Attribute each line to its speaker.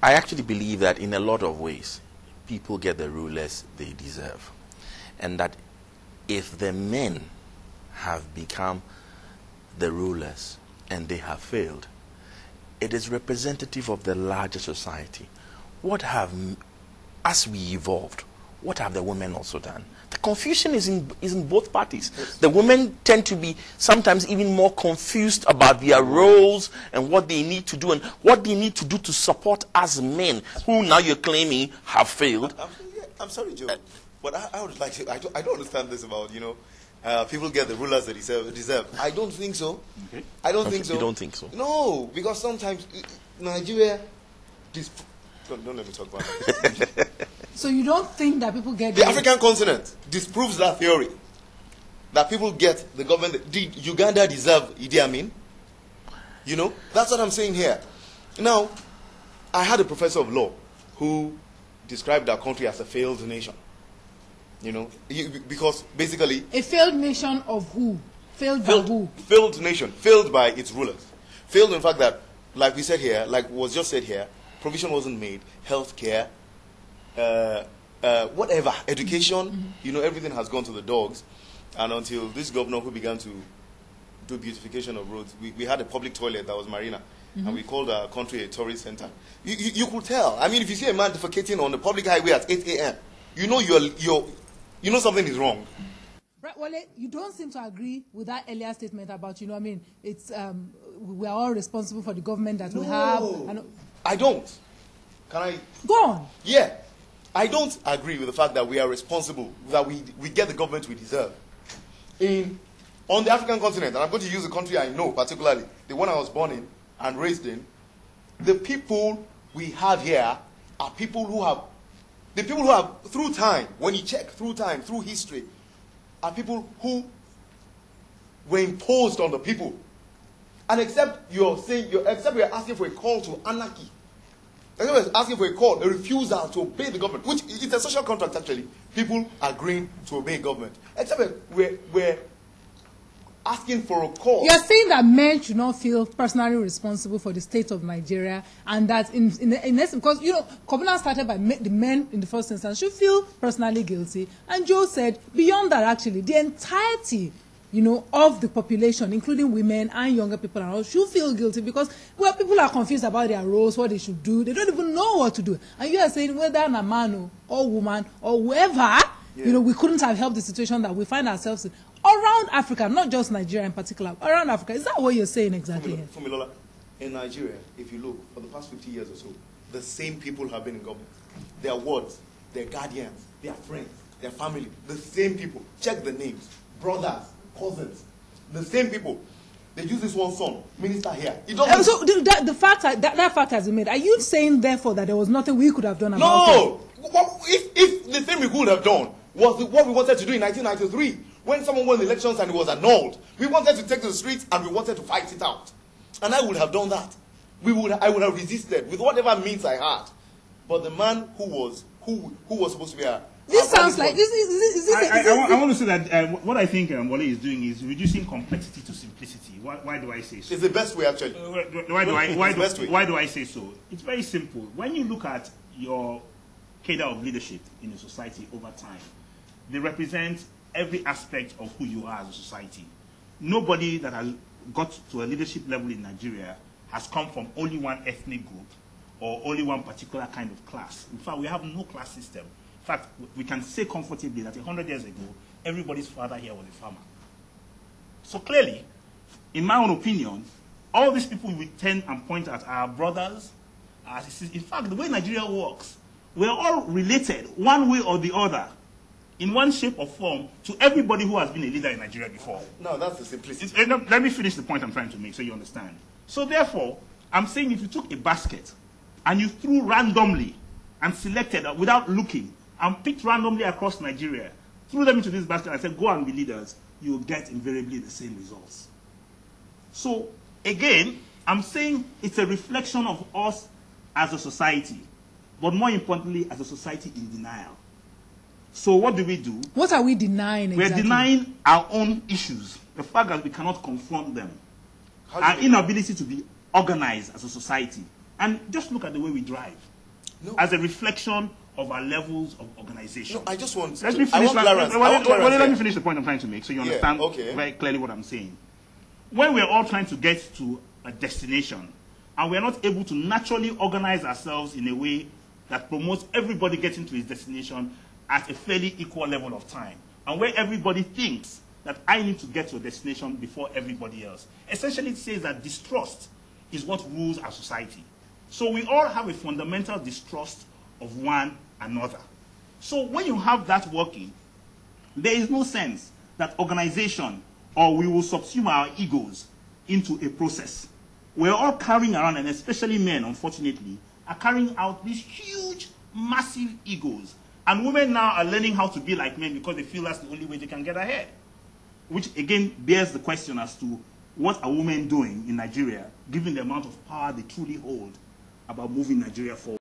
Speaker 1: I actually believe that in a lot of ways, people get the rulers they deserve. And that if the men have become the rulers and they have failed, it is representative of the larger society. What have, as we evolved, what have the women also done? The confusion is in both parties. Yes. The women tend to be sometimes even more confused about their roles and what they need to do and what they need to do to support us men, who now you're claiming have failed.
Speaker 2: I'm sorry, Joe, but I would like to, I don't understand this about, people get the rulers they deserve. I don't think so.
Speaker 1: Okay.
Speaker 2: I don't think so.
Speaker 1: You don't think so?
Speaker 2: No, because sometimes Nigeria, don't let me talk about it.
Speaker 3: So you don't think that people get
Speaker 2: the African continent disproves that theory, that people get the government. Did Uganda deserve Idi Amin? That's what I'm saying here. Now, I had a professor of law who described our country as a failed nation. Because basically...
Speaker 3: A failed nation of who? Failed by who?
Speaker 2: Failed nation. Failed by its rulers. Failed in the fact that, like we said here, like was just said here, provision wasn't made, health care, whatever, education, everything has gone to the dogs. And until this governor who began to do beautification of roads, we had a public toilet that was Marina. And we called our country a tourist center. You could tell. I mean, if you see a man defecating on the public highway at 8 a.m., you know something is wrong.
Speaker 3: Right, Wale, you don't seem to agree with that earlier statement about, it's we are all responsible for the government that we have.
Speaker 2: I don't. Can I?
Speaker 3: Go on.
Speaker 2: Yeah. I don't agree with the fact that we are responsible, that we get the government we deserve. On the African continent, and I'm going to use a country I know particularly, the one I was born in and raised in, the people we have here are people who have, through time, when you check through time, through history, are people who were imposed on the people. And except you're asking for a call to anarchy, except you're asking for a call, a refusal to obey the government, which is a social contract actually, people agreeing to obey government. Except we're asking for a call.
Speaker 3: You're saying that men should not feel personally responsible for the state of Nigeria, and that in essence, because Kobina started by the men in the first instance should feel personally guilty, and Joe said beyond that actually the entirety of the population, including women and younger people, and all, should feel guilty because people are confused about their roles, what they should do. They don't even know what to do. And you are saying whether a man or woman or whoever, we couldn't have helped the situation that we find ourselves in around Africa, not just Nigeria in particular, around Africa. Is that what you're saying exactly?
Speaker 2: Fumilola, in Nigeria, if you look, for the past 50 years or so, the same people have been in government. Their wards, their guardians, their friends, their family, the same people. Check the names. Brothers, cousins, the same people. They use this one son, minister here.
Speaker 3: So the fact that fact has been made. Are you saying therefore that there was nothing we could have done about it?
Speaker 2: No. If the thing we could have done was what we wanted to do in 1993, when someone won the elections and it was annulled, we wanted to take to the streets and we wanted to fight it out, and I would have done that. I would have resisted with whatever means I had. But the man who was supposed to be a
Speaker 3: this sounds like this.
Speaker 4: I want to say that what I think Wale is doing is reducing complexity to simplicity. Why do I say so?
Speaker 2: It's the best way, actually.
Speaker 4: Why do I say so? It's very simple. When you look at your cadre of leadership in a society over time, they represent every aspect of who you are as a society. Nobody that has got to a leadership level in Nigeria has come from only one ethnic group or only one particular kind of class. In fact, we have no class system. In fact, we can say comfortably that 100 years ago, everybody's father here was a farmer. So clearly, in my own opinion, all these people we tend and point at are brothers. In fact, the way Nigeria works, we're all related, one way or the other, in one shape or form, to everybody who has been a leader in Nigeria before.
Speaker 2: No, that's the simplicity.
Speaker 4: Let me finish the point I'm trying to make so you understand. So therefore, I'm saying if you took a basket and you threw randomly and selected without looking and picked randomly across Nigeria, threw them into this basket and said, go and be leaders, you will get invariably the same results. So again, I'm saying it's a reflection of us as a society, but more importantly, as a society in denial. So what do we do?
Speaker 3: What are we denying exactly?
Speaker 4: We're denying our own issues, the fact that we cannot confront them, our inability to be organized as a society. And just look at the way we drive. as a reflection of our levels of organization.
Speaker 2: No, I just want.
Speaker 4: Let me finish. Let me finish the point I'm trying to make, so you understand very clearly what I'm saying. When we're all trying to get to a destination, and we're not able to naturally organize ourselves in a way that promotes everybody getting to his destination at a fairly equal level of time, and where everybody thinks that I need to get to a destination before everybody else. Essentially, it says that distrust is what rules our society. So we all have a fundamental distrust of one another. So when you have that working, there is no sense that organization or we will subsume our egos into a process. We're all carrying around, and especially men, unfortunately, are carrying out these huge, massive egos. And women now are learning how to be like men because they feel that's the only way they can get ahead. Which, again, bears the question as to what are women doing in Nigeria, given the amount of power they truly hold about moving Nigeria forward.